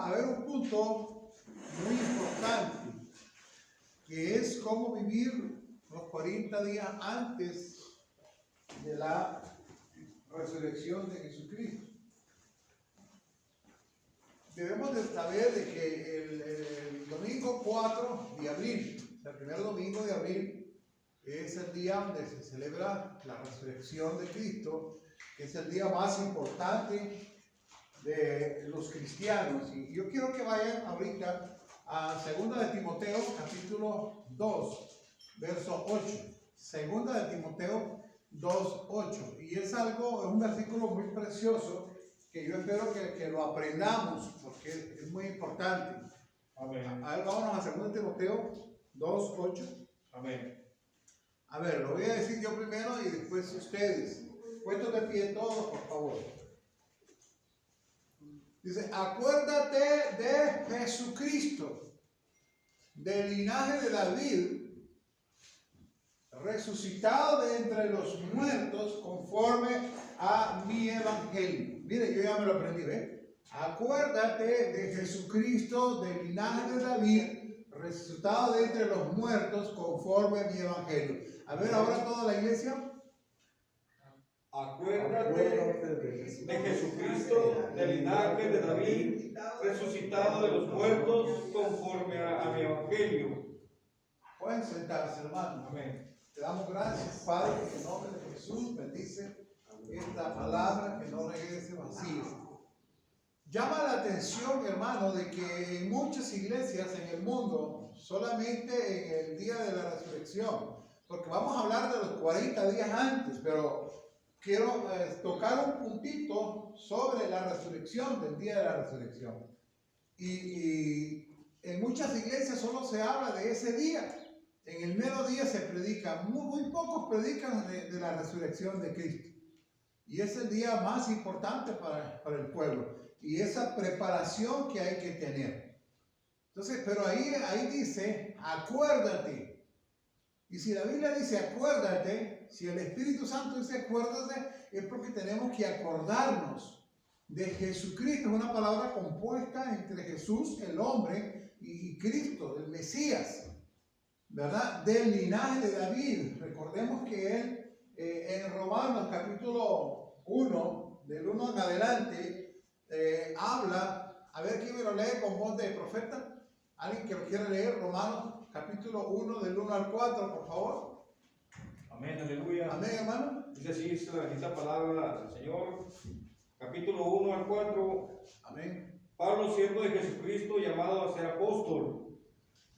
a ver un punto muy importante, que es cómo vivir los 40 días antes de la resurrección de Jesucristo. Debemos de saber de que el domingo 4 de abril, el primer domingo de abril, es el día donde se celebra la resurrección de Cristo, que es el día más importante de los cristianos. Y yo quiero que vayan ahorita a 2 de Timoteo, capítulo 2, verso 8. 2 de Timoteo 2, 8. Y es un versículo muy precioso que yo espero que lo aprendamos porque es muy importante. Amén. A ver, vámonos a 2 de Timoteo 2, 8. Amén. A ver, lo voy a decir yo primero y después ustedes. Puestos de pie todos, por favor. Dice, acuérdate de Jesucristo, del linaje de David, resucitado de entre los muertos conforme a mi evangelio. Mire, yo ya me lo aprendí, ¿ve? Acuérdate de Jesucristo, del linaje de David, resucitado de entre los muertos conforme a mi evangelio. A ver, ahora toda la iglesia. Acuérdate de Jesucristo, del linaje de David, resucitado de los muertos, conforme a mi evangelio. Pueden sentarse, hermano. Amén. Te damos gracias, Padre, que en nombre de Jesús bendice esta palabra, que no regrese vacía. Llama la atención, hermano, de que en muchas iglesias en el mundo, solamente en el día de la resurrección, porque vamos a hablar de los 40 días antes, pero quiero tocar un puntito sobre la resurrección, del día de la resurrección. Y en muchas iglesias solo se habla de ese día. En el mero día se predica, muy pocos predican de la resurrección de Cristo. Y es el día más importante para el pueblo. Y esa preparación que hay que tener. Entonces, pero ahí dice, acuérdate. Y si la Biblia dice acuérdate, si el Espíritu Santo dice acuérdate, es porque tenemos que acordarnos de Jesucristo. Es una palabra compuesta entre Jesús, el hombre, y Cristo, el Mesías, ¿verdad? Del linaje de David. Recordemos que él, en Romanos capítulo 1, del 1 en adelante, habla, a ver quién me lo lee con voz de profeta. ¿Alguien que lo quiera leer? Romanos capítulo 1 del 1 al 4, por favor. Amén, aleluya. Amén, hermano. Dice así, es la bendita palabra del Señor. Capítulo 1 al 4. Amén. Pablo, siervo de Jesucristo, llamado a ser apóstol,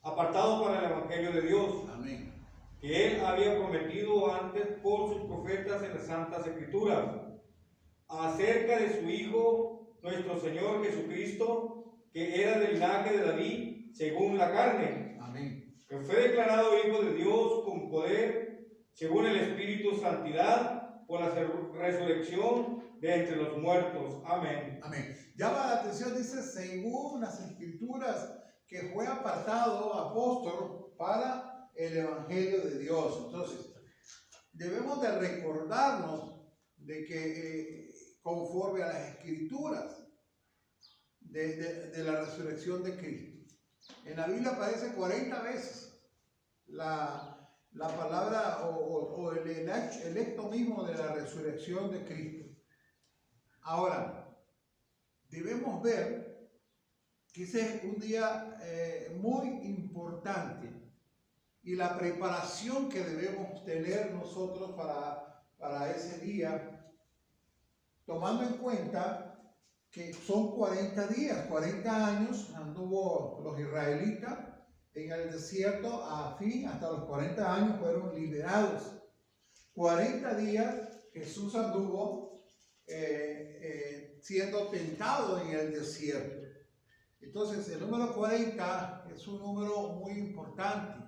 apartado para el evangelio de Dios, Amén. que él había prometido antes por sus profetas en las santas escrituras, acerca de su Hijo, nuestro Señor Jesucristo, que era del linaje de David, según la carne, Amén. que fue declarado Hijo de Dios con poder, según el Espíritu Santidad, por la resurrección de entre los muertos. Amén. Amén. Llama la atención, dice, según las escrituras, que fue apartado apóstol para el evangelio de Dios. Entonces, debemos de recordarnos de que conforme a las escrituras de la resurrección de Cristo. En la Biblia aparece 40 veces la palabra o el hecho mismo de la resurrección de Cristo. Ahora, debemos ver que ese es un día muy importante y la preparación que debemos tener nosotros para ese día, tomando en cuenta que son 40 días, 40 años anduvo los israelitas en el desierto, hasta los 40 años fueron liberados. 40 días Jesús anduvo siendo tentado en el desierto. Entonces el número 40 es un número muy importante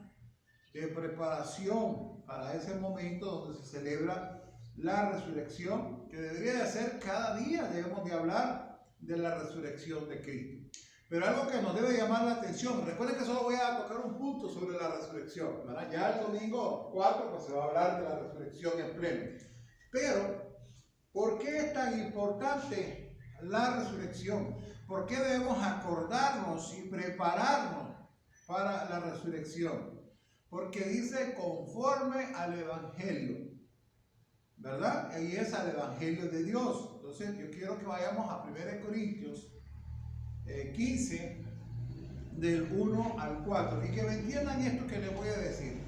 de preparación para ese momento donde se celebra la resurrección, que debería de ser cada día. Debemos de hablar de la resurrección de Cristo. Pero algo que nos debe llamar la atención, recuerden que solo voy a tocar un punto sobre la resurrección, ¿verdad? Ya el domingo 4 pues se va a hablar de la resurrección en pleno. Pero, ¿por qué es tan importante la resurrección? ¿Por qué debemos acordarnos y prepararnos para la resurrección? Porque dice conforme al Evangelio, ¿verdad? Y es al Evangelio de Dios. Entonces yo quiero que vayamos a 1 Corintios 15, del 1 al 4, y que me entiendan esto que les voy a decir,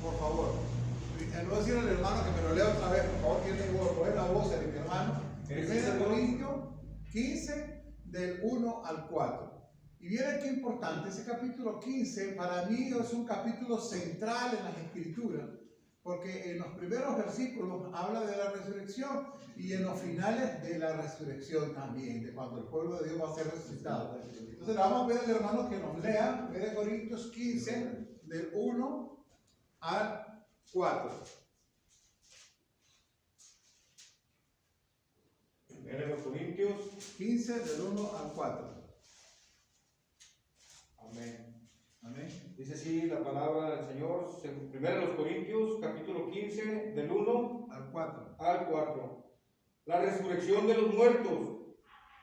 por favor. Le voy a decir al hermano que me lo lea otra vez, por favor, que le coger la voz de mi hermano. 1 Corintios 15, del 1 al 4. Y miren qué importante, ese capítulo 15 para mí es un capítulo central en las Escrituras, porque en los primeros versículos habla de la resurrección y en los finales de la resurrección también, de cuando el pueblo de Dios va a ser resucitado. Entonces le vamos a pedir al hermano que nos lea 1 Corintios 15, del 1 al 4. 1 Corintios 15, del 1 al 4. Amén. Amén. Dice así la palabra del Señor, 1 Corintios, capítulo 15, del 1 Al 4. al 4. La resurrección de los muertos.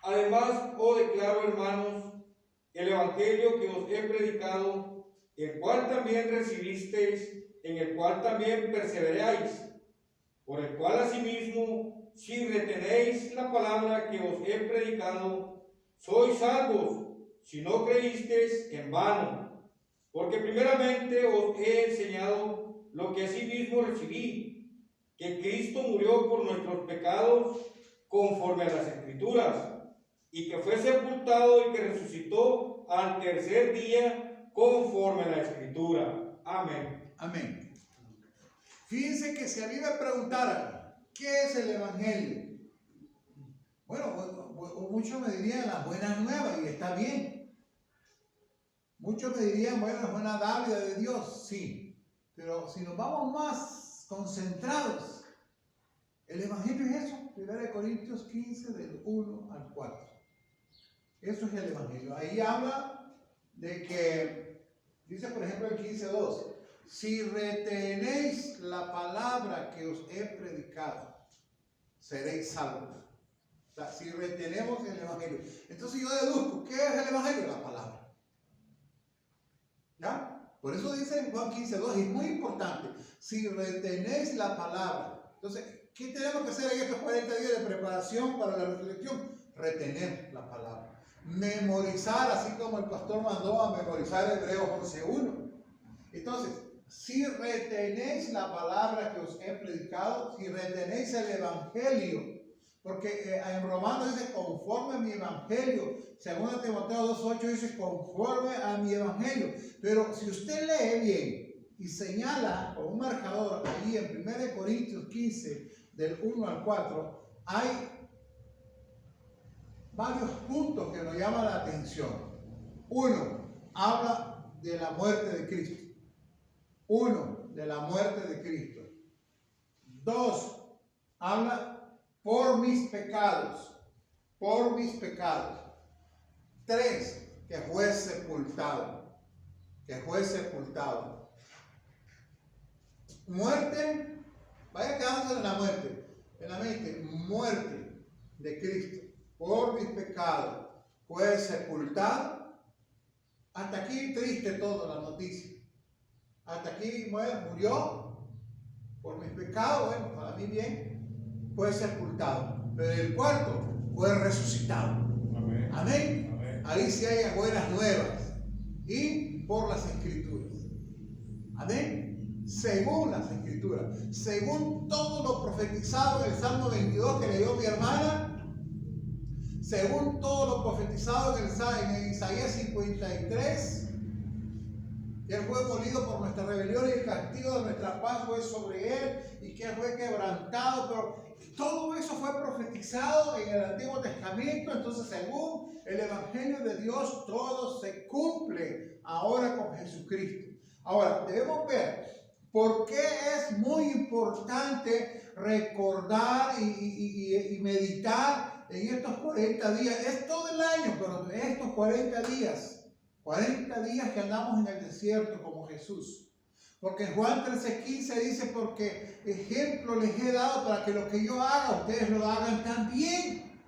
Además, os declaro, hermanos, el evangelio que os he predicado, el cual también recibisteis, en el cual también perseveráis, por el cual asimismo, si retenéis la palabra que os he predicado, sois salvos, si no creísteis en vano. Porque primeramente os he enseñado lo que asimismo recibí, que Cristo murió por nuestros pecados conforme a las Escrituras, y que fue sepultado y que resucitó al tercer día conforme a la Escritura. Amén. Amén. Fíjense que si a mí me preguntaran, ¿qué es el Evangelio? Bueno, muchos me dirían las buenas nuevas, y está bien. Muchos me dirían, bueno, es una dádiva de Dios, sí. Pero si nos vamos más concentrados, el Evangelio es eso, 1 Corintios 15, del 1 al 4. Eso es el Evangelio. Ahí habla de que, dice por ejemplo el 15:2, si retenéis la palabra que os he predicado, seréis salvos. O sea, si retenemos el Evangelio. Entonces yo deduzco, ¿qué es el Evangelio? La palabra. ¿Ya? Por eso dice en Juan 15:2, y es muy importante, si retenéis la palabra. Entonces, ¿qué tenemos que hacer en estos 40 días de preparación para la resurrección? Retener la palabra. Memorizar, así como el pastor mandó a memorizar Hebreos 11:1. Entonces, si retenéis la palabra que os he predicado, si retenéis el Evangelio, porque en Romanos dice conforme a mi Evangelio, según Timoteo 2:8 dice conforme a mi Evangelio, pero si usted lee bien y señala con un marcador allí en 1 Corintios 15 del 1 al 4, hay varios puntos que nos llaman la atención. Uno, habla de la muerte de Cristo. Uno, de la muerte de Cristo. Dos, habla por mis pecados. Por mis pecados. Tres, que fue sepultado. Que fue sepultado. Muerte, vaya quedándose en la muerte. En la mente, muerte de Cristo. Por mis pecados fue sepultado. Hasta aquí triste todo la noticia. Hasta aquí murió por mis pecados, bueno, para mí bien, fue sepultado. Pero el cuarto fue resucitado. Amén. Amén. Amén. Ahí sí hay buenas nuevas. Y por las Escrituras. Amén. Según las Escrituras. Según todo lo profetizado en el Salmo 22 que leyó mi hermana. Según todo lo profetizado en Isaías 53, que Él fue molido por nuestra rebelión y el castigo de nuestra paz fue sobre Él y que Él fue quebrantado. Pero todo eso fue profetizado en el Antiguo Testamento. Entonces, según el Evangelio de Dios, todo se cumple ahora con Jesucristo. Ahora, debemos ver por qué es muy importante recordar y meditar en estos 40 días. Es todo el año, pero en estos 40 días que andamos en el desierto como Jesús. Porque en Juan 13:15 dice, porque ejemplo les he dado para que lo que yo haga, ustedes lo hagan también.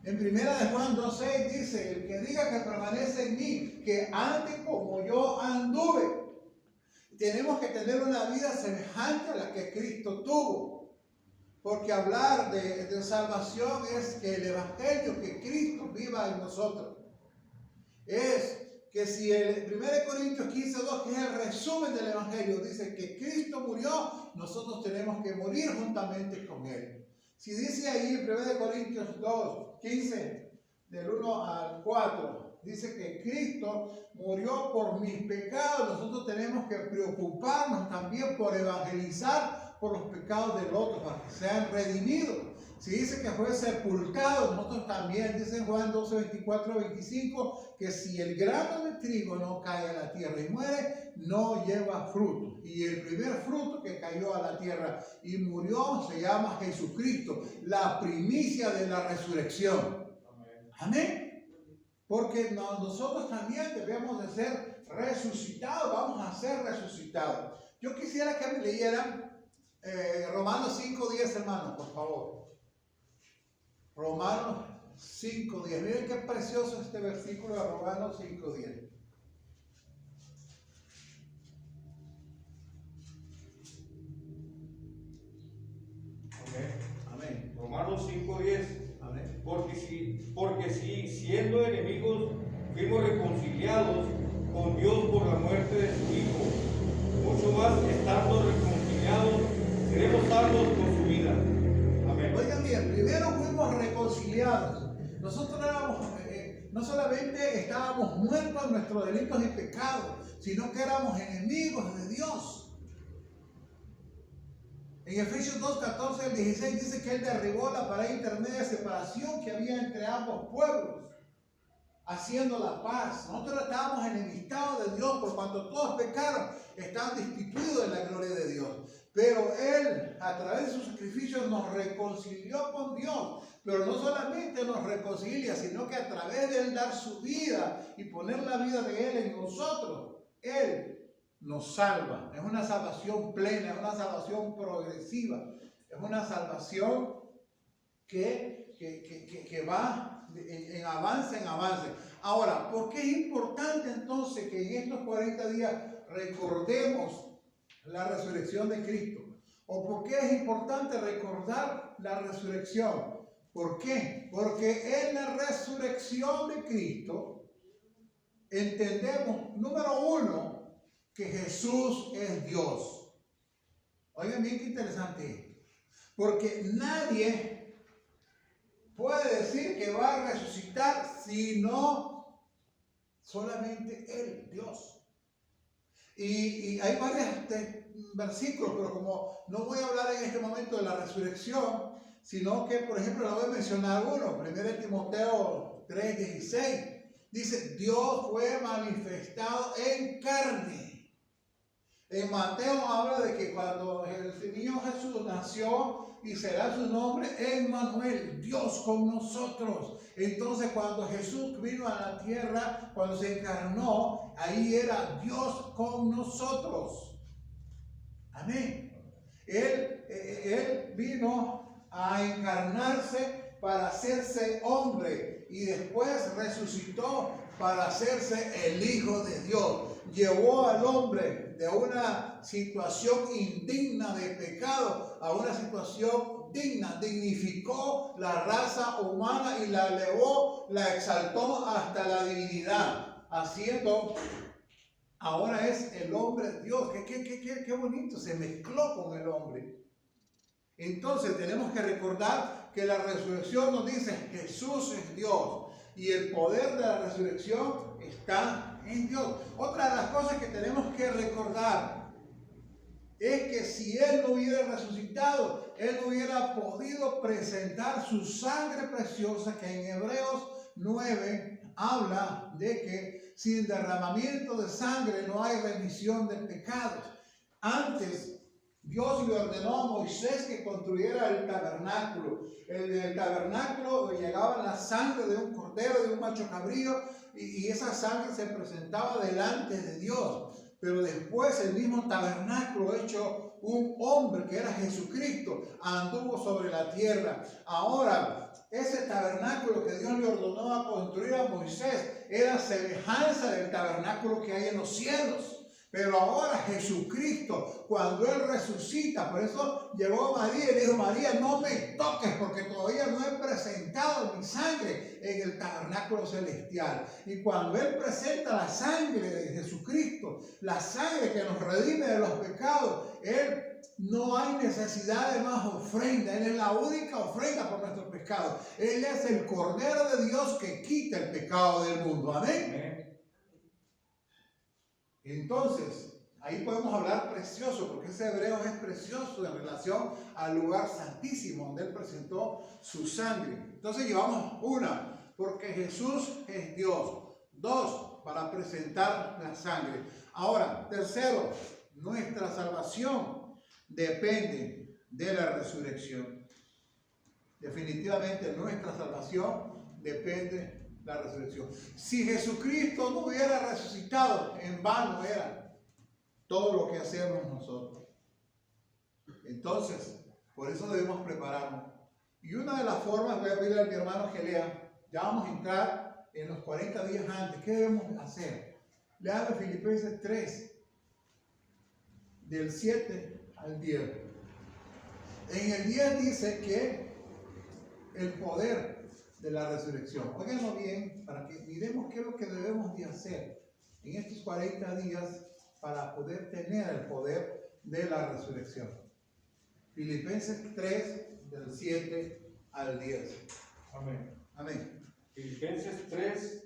En primera de Juan 2:6 dice, el que diga que permanece en mí, que ande como yo anduve. Tenemos que tener una vida semejante a la que Cristo tuvo. Porque hablar de salvación es que el evangelio, que Cristo viva en nosotros. Es que si el 1 Corintios 15:2, que es el resumen del evangelio, dice que Cristo murió, nosotros tenemos que morir juntamente con Él. Si dice ahí en 1 Corintios 2:15, del 1 al 4, dice que Cristo murió por mis pecados, nosotros tenemos que preocuparnos también por evangelizar por los pecados del otro, para que sean redimidos. Si dice que fue sepultado, nosotros también, dice en Juan 12:24-25, que si el grano de trigo no cae a la tierra y muere, no lleva fruto. Y el primer fruto que cayó a la tierra y murió se llama Jesucristo, la primicia de la resurrección. Amén. Porque nosotros también debemos de ser resucitados, vamos a ser resucitados. Yo quisiera que me leyeran Romanos 5:10, hermanos, por favor. Romanos 5:10. Miren qué precioso este versículo de Romanos 5:10. Amén. Romanos 5:10. Amén. Porque si siendo enemigos fuimos reconciliados con Dios por la muerte de su Hijo, mucho más estando reconciliados seremos salvos con su vida. Amén. Oigan bien, primero fuimos reconciliados. Nosotros éramos, no solamente estábamos muertos en nuestros delitos y pecados, sino que éramos enemigos de Dios. En Efesios 2:14-16 dice que Él derribó la pared intermedia de separación que había entre ambos pueblos, haciendo la paz. Nosotros estábamos enemistados de Dios por cuanto todos pecaron, estaban destituidos de la gloria de Dios. Pero Él, a través de su sacrificio, nos reconcilió con Dios. Pero no solamente nos reconcilia, sino que a través de Él dar su vida y poner la vida de Él en nosotros, Él nos salva. Es una salvación plena, es una salvación progresiva, es una salvación que va en avance en avance. Ahora, ¿por qué es importante entonces que en estos 40 días recordemos la resurrección de Cristo? ¿O por qué es importante recordar la resurrección? ¿Por qué? Porque en la resurrección de Cristo entendemos, número uno, que Jesús es Dios. Oigan bien qué interesante. Porque nadie puede decir que va a resucitar sino solamente Él, Dios. Y hay varios versículos, pero como no voy a hablar en este momento de la resurrección, sino que, por ejemplo, le voy a mencionar uno, 1 Timoteo 3:16. Dice, Dios fue manifestado en carne. En Mateo habla de que cuando el niño Jesús nació y será su nombre Emmanuel, Dios con nosotros. Entonces cuando Jesús vino a la tierra, cuando se encarnó, ahí era Dios con nosotros. Amén. Él vino a encarnarse para hacerse hombre y después resucitó para hacerse el Hijo de Dios. Llevó al hombre de una situación indigna de pecado a una situación digna, dignificó la raza humana y la elevó, la exaltó hasta la divinidad, haciendo, ahora es el hombre Dios. Qué bonito, se mezcló con el hombre. Entonces tenemos que recordar que la resurrección nos dice Jesús es Dios y el poder de la resurrección está en Dios. Otra de las cosas que tenemos que recordar es que si Él no hubiera resucitado, Él no hubiera podido presentar su sangre preciosa, que en Hebreos 9 habla de que sin derramamiento de sangre no hay remisión de pecados. Antes Dios le ordenó a Moisés que construyera el tabernáculo. En el tabernáculo llegaba la sangre de un cordero, de un macho cabrío, y esa sangre se presentaba delante de Dios. Pero después el mismo tabernáculo hecho un hombre que era Jesucristo anduvo sobre la tierra. Ahora ese tabernáculo que Dios le ordenó a construir a Moisés era semejanza del tabernáculo que hay en los cielos. Pero ahora Jesucristo, cuando Él resucita, por eso llegó María y le dijo: María, no me toques porque todavía no he presentado mi sangre en el tabernáculo celestial. Y cuando Él presenta la sangre de Jesucristo, la sangre que nos redime de los pecados, no hay necesidad de más ofrenda. Él es la única ofrenda por nuestros pecados. Él es el Cordero de Dios que quita el pecado del mundo. Amén. Amén. Entonces, ahí podemos hablar precioso, porque ese hebreo es precioso en relación al lugar santísimo donde Él presentó su sangre. Entonces llevamos una, porque Jesús es Dios. Dos, para presentar la sangre. Ahora, tercero, nuestra salvación depende de la resurrección. Definitivamente nuestra salvación depende de la resurrección. Si Jesucristo no hubiera resucitado, en vano era todo lo que hacemos nosotros. Entonces, por eso debemos prepararnos. Y una de las formas, voy a pedirle a mi hermano que lea, ya vamos a entrar en los 40 días antes. ¿Qué debemos hacer? Lean Filipenses 3, del 7 al 10. En el 10 dice que el poder de la resurrección. Óiganlo bien para que miremos qué es lo que debemos de hacer en estos 40 días para poder tener el poder de la resurrección. Filipenses 3, del 7 al 10. Amén. Amén. Filipenses 3,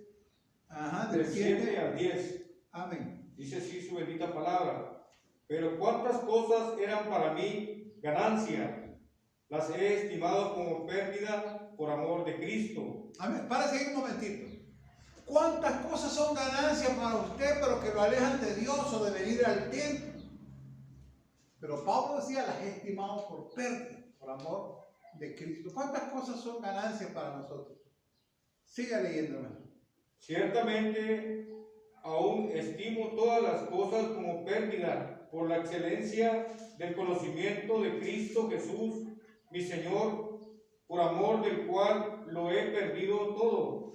Del del 7 al 10. Amén. Dice así su bendita palabra: pero cuántas cosas eran para mí ganancia, las he estimado como pérdida por amor de Cristo. Amén. Para seguir un momentito. ¿Cuántas cosas son ganancias para usted, pero que lo alejan de Dios o de venir al templo? Pero Pablo decía: las he estimado por pérdida, por amor de Cristo. ¿Cuántas cosas son ganancias para nosotros? Siga leyendo, hermano. Ciertamente, aún estimo todas las cosas como pérdida por la excelencia del conocimiento de Cristo Jesús, mi Señor, por amor del cual lo he perdido todo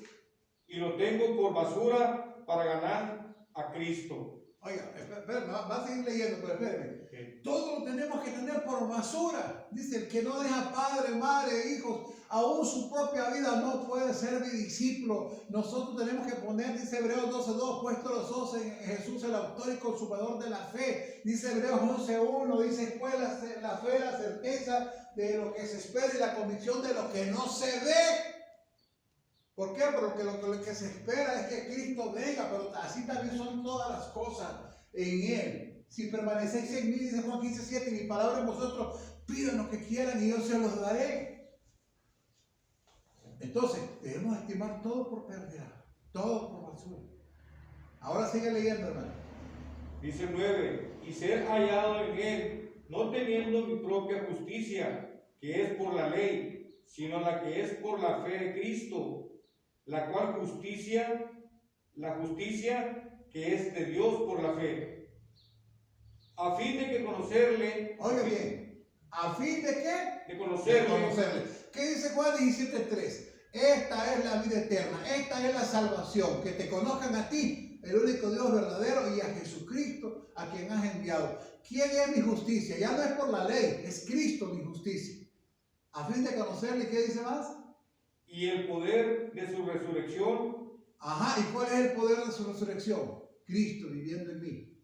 y lo tengo por basura para ganar a Cristo. Oiga, espera, va a seguir leyendo, pero espérame. Okay. Todo lo tenemos que tener por basura. Dice: el que no deja padre, madre, hijos, aún su propia vida, no puede ser mi discípulo. Nosotros tenemos que poner, dice Hebreos 12:2, puesto los ojos en Jesús, el autor y consumador de la fe. Dice Hebreos 11:1, dice: pues la fe, la certeza de lo que se espera y la convicción de lo que no se ve. ¿Por qué? Porque lo que se espera es que Cristo venga, pero así también son todas las cosas en Él. Si permanecéis en mí, dice Juan 15:7, mi palabra en vosotros, pidan lo que quieran y yo se los daré. Entonces, debemos estimar todo por pérdida, todo por basura. Ahora sigue leyendo, hermano. Dice 9, y ser hallado en Él, no teniendo mi propia justicia, que es por la ley, sino la que es por la fe de Cristo, la cual justicia, la justicia que es de Dios por la fe, a fin de que conocerle. Oiga bien, ¿a fin de qué? De conocerle. De conocerle. ¿Qué dice Juan 17:3? Esta es la vida eterna, esta es la salvación, que te conozcan a ti, el único Dios verdadero, y a Jesucristo, a quien has enviado. ¿Quién es mi justicia? Ya no es por la ley, es Cristo mi justicia. A fin de conocerle, ¿qué dice más? Y el poder de su resurrección. Ajá, ¿y cuál es el poder de su resurrección? Cristo viviendo en mí.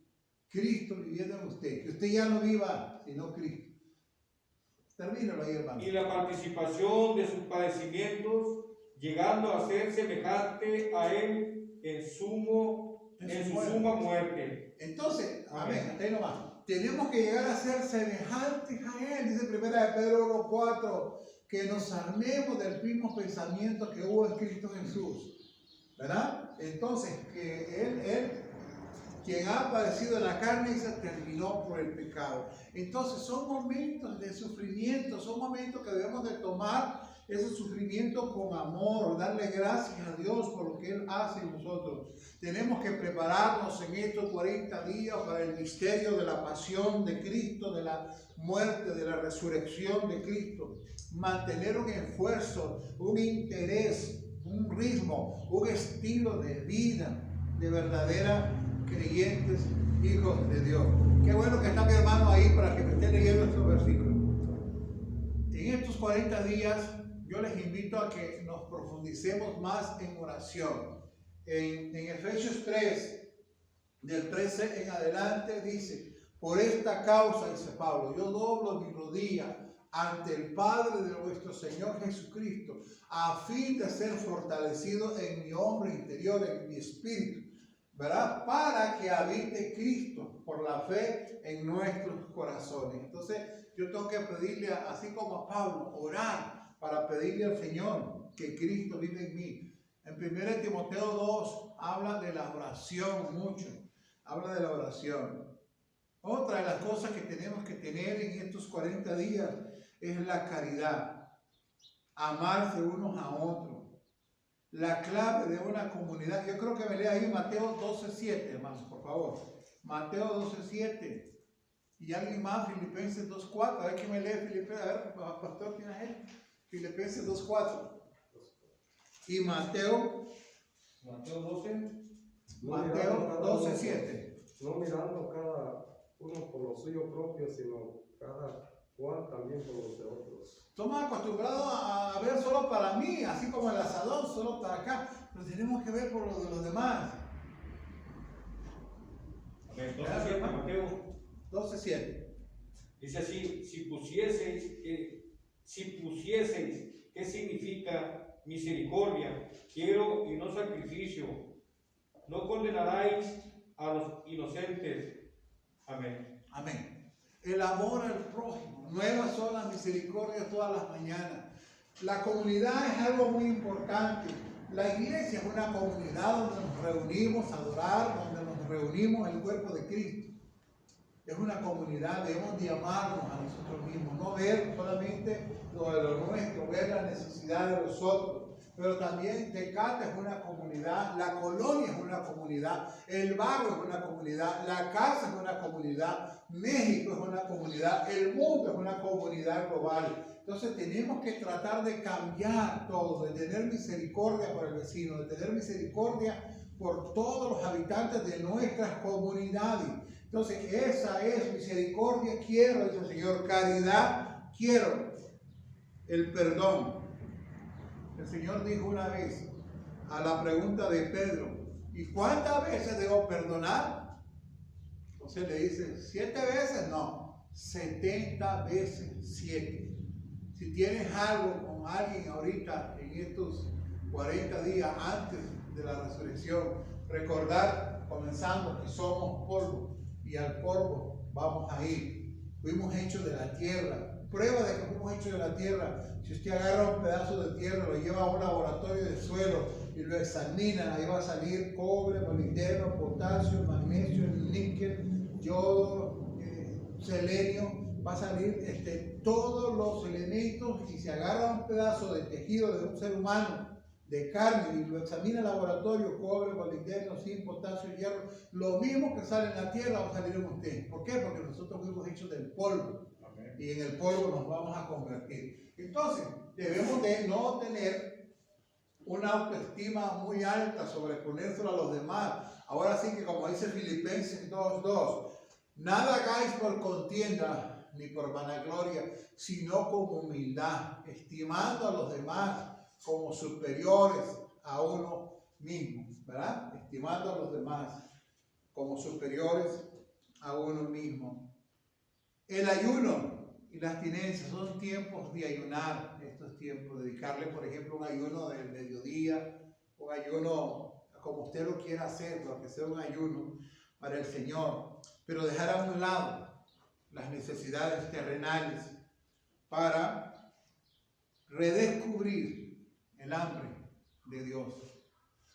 Cristo viviendo en usted. Que usted ya no viva, sino Cristo. Termínalo ahí, hermano. Y la participación de sus padecimientos, llegando a ser semejante a Él en su suma muerte. Entonces, amén, hasta ahí nomás. Tenemos que llegar a ser semejantes a Él. Dice 1 Pedro 1:4, que nos armemos del mismo pensamiento que hubo en Cristo Jesús. ¿Verdad? Entonces, que Él, quien ha padecido en la carne, y se terminó por el pecado. Entonces, son momentos de sufrimiento, son momentos que debemos de tomar ese sufrimiento con amor, darle gracias a Dios por lo que Él hace en nosotros. Tenemos que prepararnos en estos 40 días para el misterio de la pasión de Cristo, de la muerte, de la resurrección de Cristo. Mantener un esfuerzo, un interés, un ritmo, un estilo de vida de verdadera creyentes, hijos de Dios. Qué bueno que está mi hermano ahí para que me esté leyendo estos versículos. En estos 40 días yo les invito a que nos profundicemos más en oración. En Efesios 3, del 13 en adelante dice: por esta causa, dice Pablo, yo doblo mi rodilla ante el Padre de nuestro Señor Jesucristo, a fin de ser fortalecido en mi hombre interior, en mi espíritu, ¿verdad? Para que habite Cristo por la fe en nuestros corazones. Entonces yo tengo que pedirle, así como a Pablo, orar para pedirle al Señor que Cristo vive en mí. En 1 Timoteo 2 habla de la oración mucho, habla de la oración. Otra de las cosas que tenemos que tener en estos 40 días es la caridad, amarse unos a otros. La clave de una comunidad, yo creo que me lea ahí Mateo 12:7, hermanos, por favor. Mateo 12:7. Y alguien más, Filipenses 2:4. A ver quién me lee Filipenses. A ver, pastor, ¿quién es él? Filipenses 2:4. Y Mateo 12. Mateo 12:7. No mirando cada uno por lo suyo propio, sino cada cual también por los de otros. Estamos acostumbrados a ver solo para mí, así como el asadón, solo para acá, pero tenemos que ver por lo de los demás. Amén. 12:7, Mateo. 12:7. Dice así: si pusieseis, ¿qué significa misericordia? Quiero y no sacrificio. No condenaráis a los inocentes. Amén. Amén. El amor al prójimo. Nuevas son las misericordias todas las mañanas. La comunidad es algo muy importante. La iglesia es una comunidad donde nos reunimos a adorar, donde nos reunimos en el cuerpo de Cristo. Es una comunidad, debemos de amarnos a nosotros mismos, no ver solamente lo de lo nuestro, ver la necesidad de los otros. Pero también Tecate es una comunidad, la colonia es una comunidad, el barrio es una comunidad, la casa es una comunidad, México es una comunidad, el mundo es una comunidad global. Entonces tenemos que tratar de cambiar todo, de tener misericordia por el vecino, de tener misericordia por todos los habitantes de nuestras comunidades. Entonces esa es misericordia, quiero, dice el Señor, caridad, quiero, el perdón. El Señor dijo una vez a la pregunta de Pedro: ¿y cuántas veces debo perdonar? Entonces le dice: 7 veces, no, 70 veces 7. Si tienes algo con alguien ahorita en estos 40 días antes de la resurrección, recordar, comenzando, que somos polvo y al polvo vamos a ir. Fuimos hechos de la tierra. Prueba de que fuimos hechos de la tierra: si usted agarra un pedazo de tierra, lo lleva a un laboratorio de suelo y lo examina, ahí va a salir cobre, molibdeno, potasio, magnesio, níquel, yodo, selenio, va a salir todos los elementos. Y si agarra un pedazo de tejido de un ser humano, de carne, y lo examina en el laboratorio, cobre, molibdeno, zinc, potasio, hierro, lo mismo que sale en la tierra va a salir en usted. ¿Por qué? Porque nosotros fuimos hechos del polvo. Y en el polvo nos vamos a convertir. Entonces, debemos de no tener una autoestima muy alta, sobreponérselo a los demás. Ahora sí que, como dice Filipenses 2:2, nada hagáis por contienda ni por vanagloria, sino con humildad, estimando a los demás como superiores a uno mismo, ¿verdad? Estimando a los demás como superiores a uno mismo. El ayuno y la abstinencia son tiempos de ayunar, estos tiempos, dedicarle, por ejemplo, un ayuno del mediodía, un ayuno como usted lo quiera hacer, pero que sea un ayuno para el Señor, pero dejar a un lado las necesidades terrenales para redescubrir el hambre de Dios.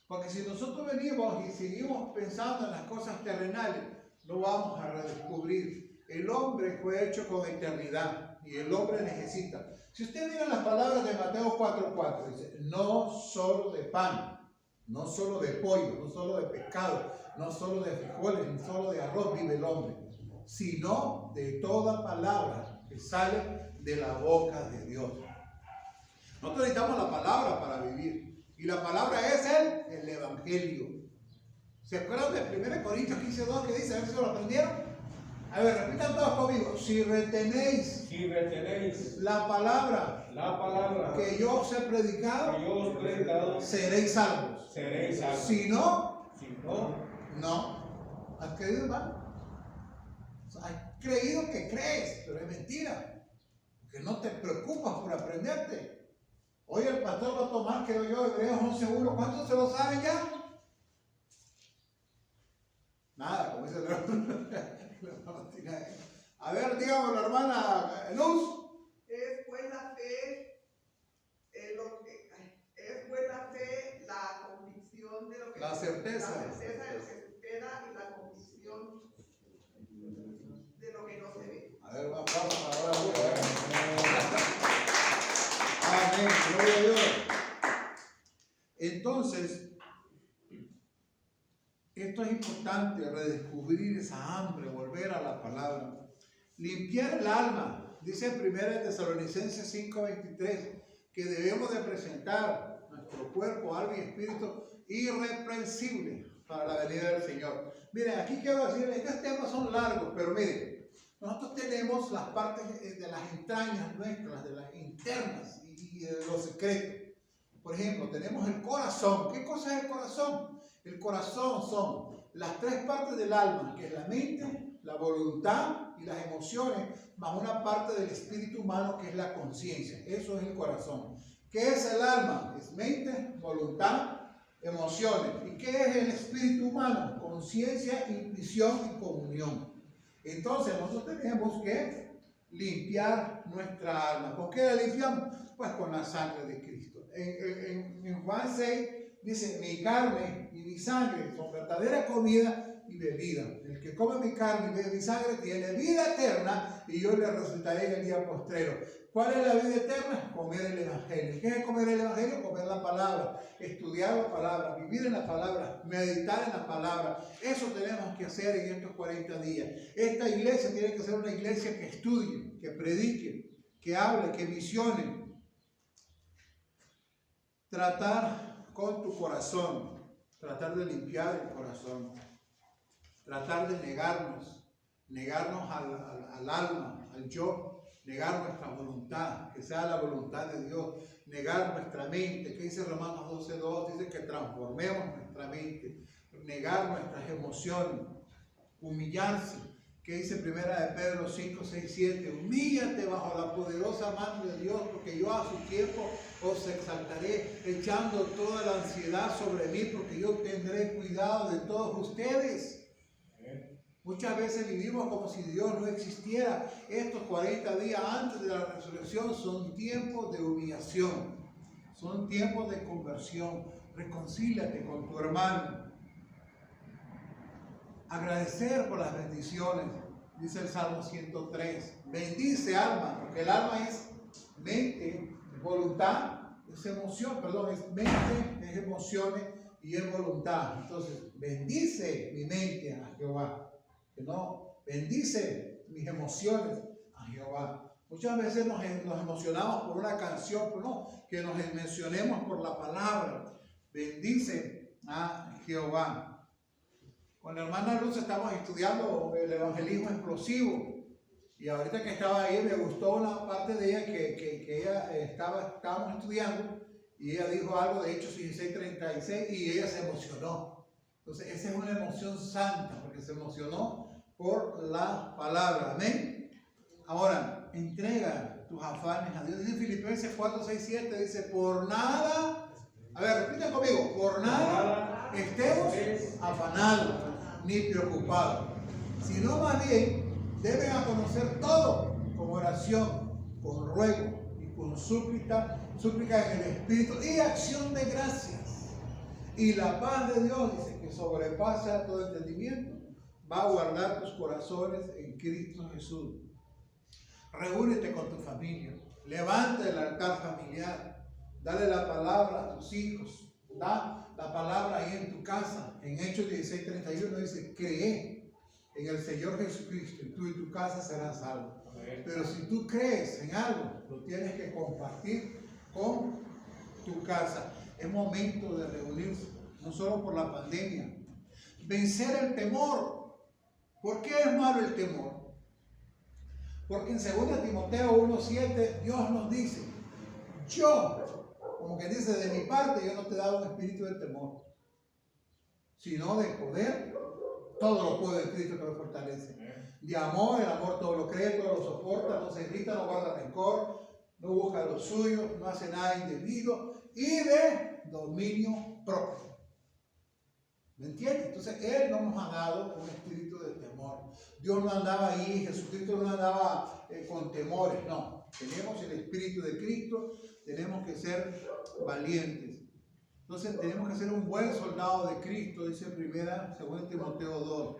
Porque si nosotros venimos y seguimos pensando en las cosas terrenales, no vamos a redescubrir. El hombre fue hecho con eternidad. y el hombre necesita. Si usted mira las palabras de Mateo 4:4, dice, no solo de pan, no solo de pollo, no solo de pescado, no solo de frijoles, no solo de arroz vive el hombre, sino de toda palabra que sale de la boca de Dios. Nosotros necesitamos la palabra para vivir. Y la palabra es el Evangelio. ¿Se acuerdan del 1 Corintios 15:2 que dice? A ver si lo aprendieron. A ver, repitan todos conmigo. Si retenéis la palabra que yo os he predicado, seréis salvos. Si no, no. ¿Has creído, hermano? Has creído que crees, pero es mentira. Porque no te preocupas por aprenderte. Hoy el pastor va a tomar, creo yo, Hebreos 11:1. ¿Cuántos se lo saben ya? Nada, como dice el hermano. A ver, dígame la hermana Luz. Es buena fe, es buena fe la convicción de lo que La certeza de lo que se espera y la convicción de lo que no se ve. A ver, vamos ahora. Amén, gloria a Dios. Entonces, esto es importante, redescubrir esa hambre, volver a la palabra. Limpiar el alma, dice en 1 Tesalonicenses 5:23, que debemos de presentar nuestro cuerpo, alma y espíritu irreprensible para la venida del Señor. Miren, aquí quiero decir, estos temas son largos, pero miren, nosotros tenemos las partes de las entrañas nuestras, de las internas y de los secretos. Por ejemplo, tenemos el corazón. ¿Qué cosa es el corazón? El corazón son las tres partes del alma, que es la mente, la voluntad y las emociones, más una parte del espíritu humano que es la conciencia. Eso es el corazón. ¿Qué es el alma? Es mente, voluntad, emociones. ¿Y qué es el espíritu humano? Conciencia, intuición y comunión. Entonces nosotros tenemos que limpiar nuestra alma. ¿Con qué la limpiamos? Pues con la sangre de Cristo. En Juan 6 dice, mi carne y mi sangre son verdadera comida y bebida. El que come mi carne y bebe mi sangre tiene vida eterna y yo le resultaré en el día postrero. ¿Cuál es la vida eterna? Comer el Evangelio. ¿Qué es comer el Evangelio? Comer la palabra, estudiar la palabra, vivir en la palabra, meditar en la palabra. Eso tenemos que hacer en estos 40 días. Esta iglesia tiene que ser una iglesia que estudie, que predique, que hable, que visione. Tratar con tu corazón, tratar de limpiar el corazón, tratar de negarnos al alma, al yo, negar nuestra voluntad, que sea la voluntad de Dios, negar nuestra mente, que dice Romanos 12:2, dice que transformemos nuestra mente, negar nuestras emociones, humillarse, que dice 1 Pedro 5:6-7, humíllate bajo la poderosa mano de Dios, porque yo a su tiempo os exaltaré, echando toda la ansiedad sobre mí, porque yo tendré cuidado de todos ustedes. Muchas veces vivimos como si Dios no existiera. Estos 40 días antes de la resurrección son tiempos de humillación, son tiempos de conversión. Reconcíliate con tu hermano. Agradecer por las bendiciones, dice el Salmo 103. Bendice alma, porque el alma es mente, es voluntad, es emoción, es mente, es emociones y es voluntad. Entonces, bendice mi mente a Jehová. Que no bendice mis emociones a Jehová. Muchas veces nos emocionamos por una canción, pero no, que nos mencionemos por la palabra. Bendice a Jehová. Con la hermana Luz estamos estudiando el evangelismo explosivo. Y ahorita que estaba ahí me gustó una parte de ella que ella estábamos estudiando. Y ella dijo algo de Hechos 16:36 y ella se emocionó. Entonces esa es una emoción santa, porque se emocionó por la palabra. Amén. Ahora, entrega tus afanes a Dios. Dice Filipenses 4:6-7, dice, por nada, a ver, repiten conmigo, por nada estemos afanados ni preocupados, sino más bien deben a conocer todo con oración, con ruego y con súplica en el Espíritu y acción de gracias. Y la paz de Dios, dice, que sobrepasa todo entendimiento, va a guardar tus corazones en Cristo Jesús. Reúnete con tu familia. Levanta el altar familiar. Dale la palabra a tus hijos. Da la palabra ahí en tu casa. En Hechos 16:31 dice, cree en el Señor Jesucristo y tú y tu casa serán salvos. Pero si tú crees en algo, lo tienes que compartir con tu casa. Es momento de reunirse, no solo por la pandemia. Vencer el temor. ¿Por qué es malo el temor? Porque en 2 Timoteo 1:7 Dios nos dice, yo, como que dice, de mi parte yo no te he dado un espíritu de temor, sino de poder. Todo lo puedo en Cristo que lo fortalece. De amor, el amor todo lo cree, todo lo soporta, no se irrita, no guarda rencor, no busca lo suyo, no hace nada indebido y de dominio propio. ¿Me entiendes? Entonces Él no nos ha dado un espíritu de temor. Dios no andaba ahí, Jesucristo no andaba con temores, no. Tenemos el espíritu de Cristo, tenemos que ser valientes. Entonces tenemos que ser un buen soldado de Cristo, dice 2 Timoteo 2.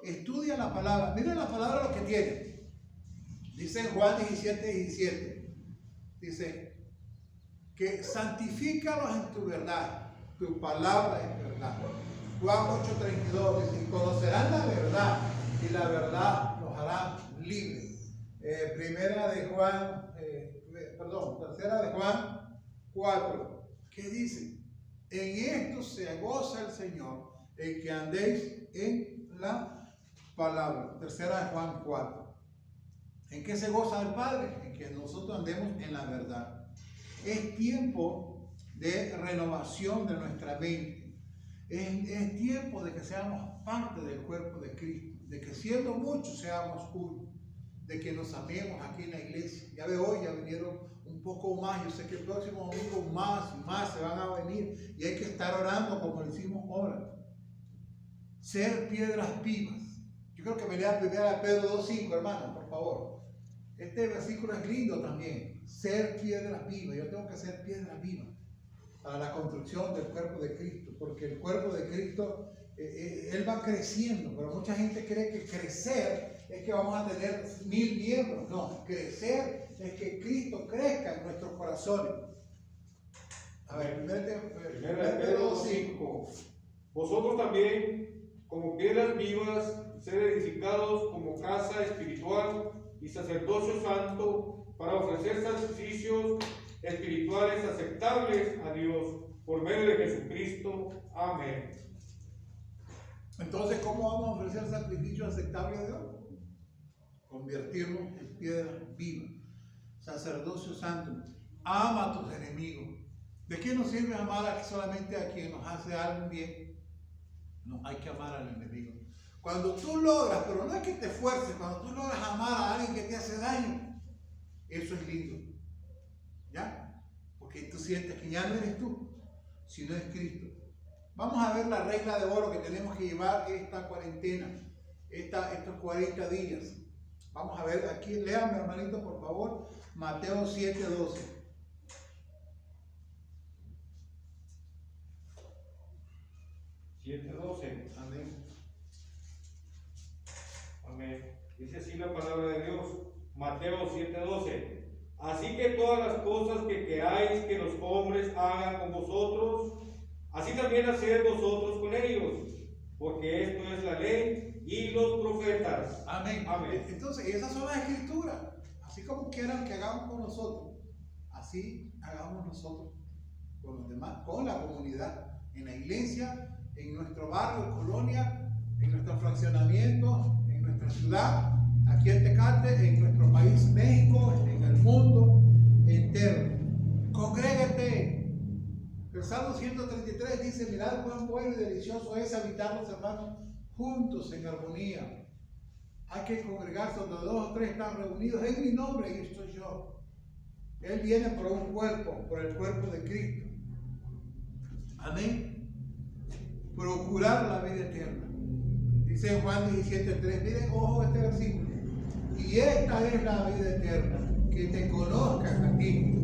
Estudia la palabra, mira la palabra lo que tiene. Dice en Juan 17:17. Dice que santifícalos en tu verdad, tu palabra es verdad. Juan 8:32 dice, y conocerán la verdad, y la verdad los hará libres. Tercera de Juan 4. ¿Qué dice? En esto se goza el Señor, en que andéis en la palabra. Tercera de Juan 4. ¿En qué se goza el Padre? En que nosotros andemos en la verdad. Es tiempo de renovación de nuestra mente. Es tiempo de que seamos parte del cuerpo de Cristo, de que siendo muchos seamos uno, de que nos amemos aquí en la iglesia. Ya veo hoy, ya vinieron un poco más. Yo sé que el próximo domingo más y más se van a venir y hay que estar orando como lo hicimos ahora. Ser piedras vivas. Yo creo que me lea 1 Pedro 2:5, hermano, por favor. Este versículo es lindo también. Ser piedras vivas. Yo tengo que ser piedra viva para la construcción del cuerpo de Cristo, porque el cuerpo de Cristo, Él va creciendo, pero mucha gente cree que crecer es que vamos a tener 1000 miembros. No, crecer es que Cristo crezca en nuestros corazones. A ver, 1 Pedro 2:5. Vosotros también, como piedras vivas, sed edificados como casa espiritual y sacerdocio santo, para ofrecer sacrificios espirituales aceptables a Dios por medio de Jesucristo. Amén. Entonces, ¿cómo vamos a ofrecer sacrificios aceptables a Dios? Convertirnos en piedra viva, sacerdocio santo. Ama a tus enemigos. ¿De qué nos sirve amar solamente a quien nos hace algo bien? No, hay que amar al enemigo. Cuando tú logras, pero no es que te esfuerces, cuando tú logras amar a alguien que te hace daño, eso es lindo. ¿Ya? Porque tú sientes que ya no eres tú, sino es Cristo. Vamos a ver la regla de oro que tenemos que llevar esta cuarentena, estos 40 días. Vamos a ver aquí, léame hermanito por favor, Mateo 7:12. Amén. Amén. Dice así la palabra de Dios, Mateo 7:12. Así que todas las cosas que queráis que los hombres hagan con vosotros, así también haced vosotros con ellos, porque esto es la ley y los profetas. Amén. Amén. Entonces, esas son las escrituras. Así como quieran que hagamos con nosotros, así hagamos nosotros con los demás, con la comunidad, en la iglesia, en nuestro barrio, colonia, en nuestro fraccionamiento, en nuestra ciudad, aquí en Tecate, en nuestro país, México, en el mundo entero. Congrégate. El Salmo 133 dice, mirad cuán bueno y delicioso es habitar los hermanos juntos en armonía. Hay que congregarse donde 2 o 3 están reunidos en mi nombre y estoy yo. Él viene por un cuerpo, por el cuerpo de Cristo. Amén. Procurar la vida eterna. Dice en Juan 17:3, miren, ojo este versículo. Y esta es la vida eterna, que te conozcan a ti,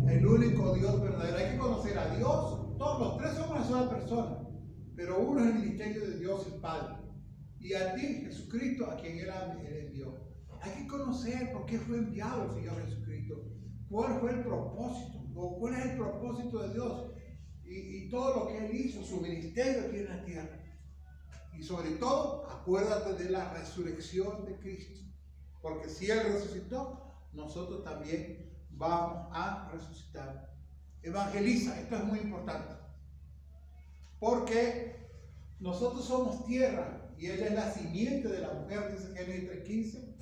el único Dios verdadero. Hay que conocer a Dios. Todos los 3 somos una sola persona, pero uno es el misterio de Dios el Padre. Y a ti, Jesucristo, a quien Él envió. Hay que conocer por qué fue enviado el Señor Jesucristo, cuál fue el propósito, o cuál es el propósito de Dios y todo lo que Él hizo, su ministerio aquí en la tierra. Y sobre todo, acuérdate de la resurrección de Cristo, porque si Él resucitó, nosotros también vamos a resucitar. Evangeliza, esto es muy importante, porque nosotros somos tierra y ella es la simiente de la mujer, dice Génesis 3:15.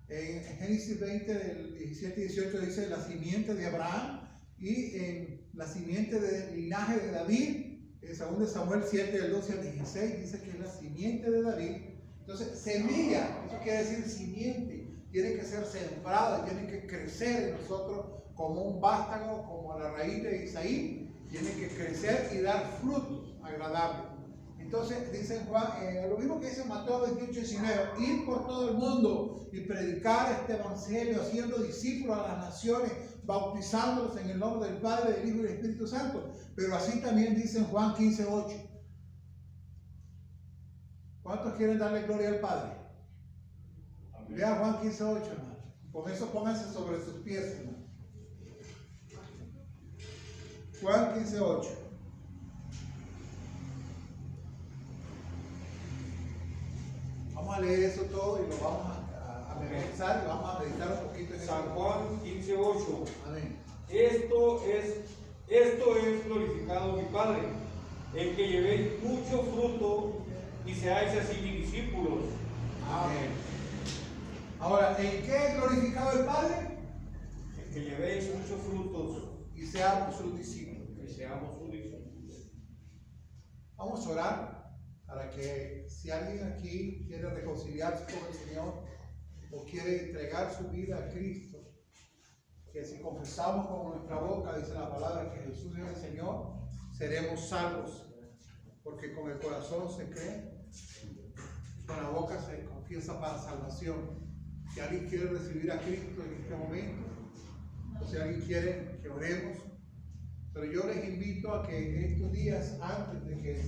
En Génesis 20, del 17 y 18 dice la simiente de Abraham, y en la simiente del linaje de David, en 2 Samuel 7, del 12 al 16, dice que es la simiente de David. Entonces, semilla, eso quiere decir simiente, tiene que ser sembrada, tiene que crecer en nosotros como un vástago, como la raíz de Isaí, tiene que crecer y dar frutos agradables. Entonces dice Juan, lo mismo que dice Mateo 28:19, ir por todo el mundo y predicar este evangelio, haciendo discípulos a las naciones, bautizándolos en el nombre del Padre, del Hijo y del Espíritu Santo. Pero así también dice en Juan 15:8. ¿Cuántos quieren darle gloria al Padre? Lea Juan 15:8, hermano. Con eso pónganse sobre sus pies, hermano. Juan 15:8. Vamos a leer eso todo y lo vamos a memorizar y vamos a meditar un poquito en eso. San Juan 15:8. Amén. Esto es glorificado mi Padre, en que llevéis mucho fruto y seáis así mis discípulos. Amén. Ahora, ¿en qué es glorificado el Padre? En que llevéis muchos frutos Y seamos sus discípulos. y seamos sus discípulos. Vamos a orar para que si alguien aquí quiere reconciliarse con el Señor o quiere entregar su vida a Cristo, que si confesamos con nuestra boca, dice la palabra, que Jesús es el Señor, seremos salvos, porque con el corazón se cree, con la boca se confiesa para salvación. Si alguien quiere recibir a Cristo en este momento, o si alguien quiere que oremos, pero yo les invito a que estos días antes de que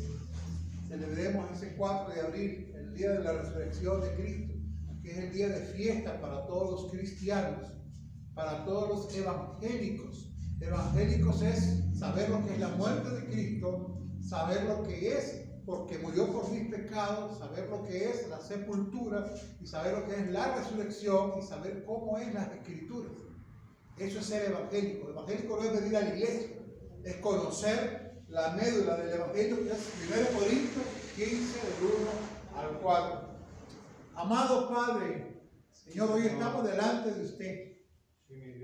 celebremos ese 4 de abril, el día de la resurrección de Cristo, que es el día de fiesta para todos los cristianos, para todos los evangélicos. Evangélicos es saber lo que es la muerte de Cristo, saber lo que es porque murió por mis pecados, saber lo que es la sepultura y saber lo que es la resurrección y saber cómo es las escrituras. Eso es ser evangélico. Evangélico no es venir a la iglesia, es conocer la médula del evangelio, que es 1 Corintios 15, del 1 al 4. Amado Padre, Señor, hoy estamos delante de usted,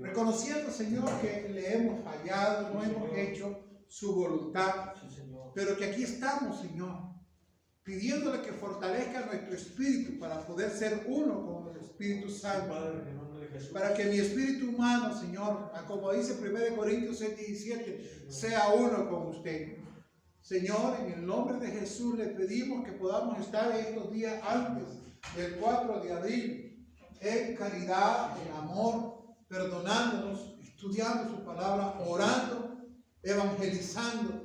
reconociendo, Señor, que le hemos fallado, no hemos hecho su voluntad, pero que aquí estamos, Señor, pidiéndole que fortalezca nuestro espíritu para poder ser uno con el Espíritu Santo, para que mi espíritu humano, Señor, como dice 1 Corintios 6:17, sea uno con usted. Señor, en el nombre de Jesús le pedimos que podamos estar estos días antes del 4 de abril en caridad, en amor, perdonándonos, estudiando su palabra, orando, evangelizando.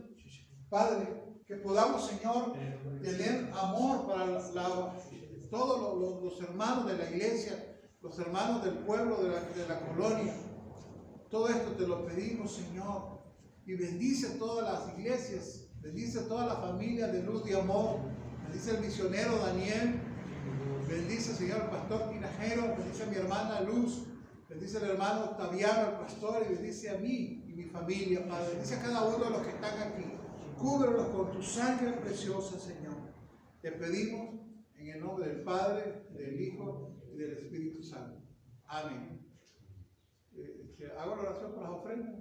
Padre, que podamos, Señor, tener amor para todos los hermanos de la iglesia, los hermanos del pueblo, de la colonia. Todo esto te lo pedimos, Señor, y bendice todas las iglesias, bendice toda la familia de luz y amor, bendice el misionero Daniel, bendice, Señor, al pastor Tinajero, bendice a mi hermana Luz, bendice al hermano Octaviano, al pastor, y bendice a mí y mi familia, Padre. Bendice a cada uno de los que están aquí. Cúbrelos con tu sangre preciosa, Señor. Te pedimos en el nombre del Padre, del Hijo y del Espíritu Santo. Amén. Hago la oración por las ofrendas.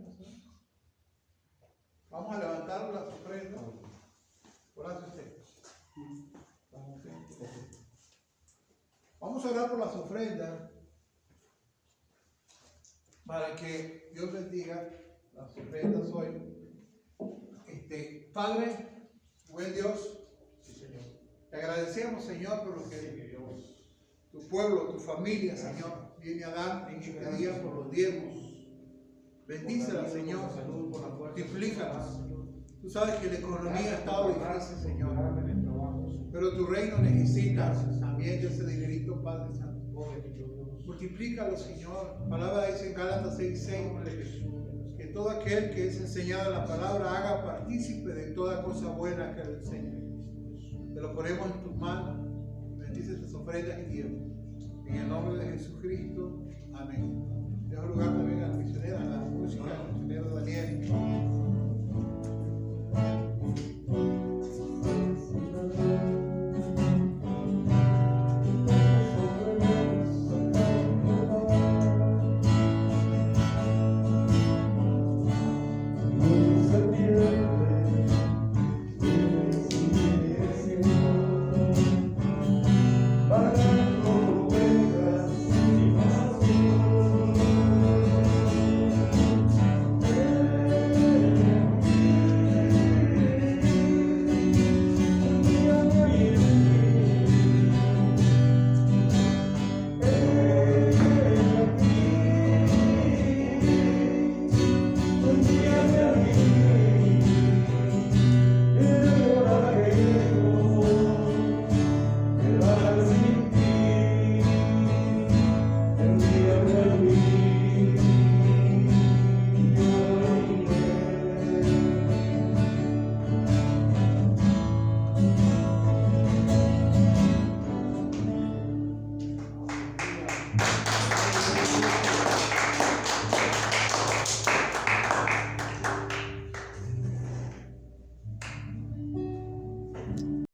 Vamos a levantar las ofrendas. Orad usted. Vamos a orar por las ofrendas para que Dios bendiga las ofrendas hoy. Padre, buen Dios, te agradecemos, Señor, por lo que tu pueblo, tu familia, Señor, viene a dar en este día por los diezmos. Bendícela, Señor, multiplícalas. Tú sabes que la economía ha estado difícil, Señor, pero tu reino necesita también de ese dinerito, Padre Santo. Multiplícalo, Señor. La palabra dice en Gálatas 6:6 que todo aquel que es enseñado en la palabra haga partícipe de toda cosa buena que le enseña. Te lo ponemos en tus manos. Bendice estas ofrendas y diezmos. En el nombre de Jesucristo. Amén. Dejo lugar también a la misionera, a la música del misionero Daniel.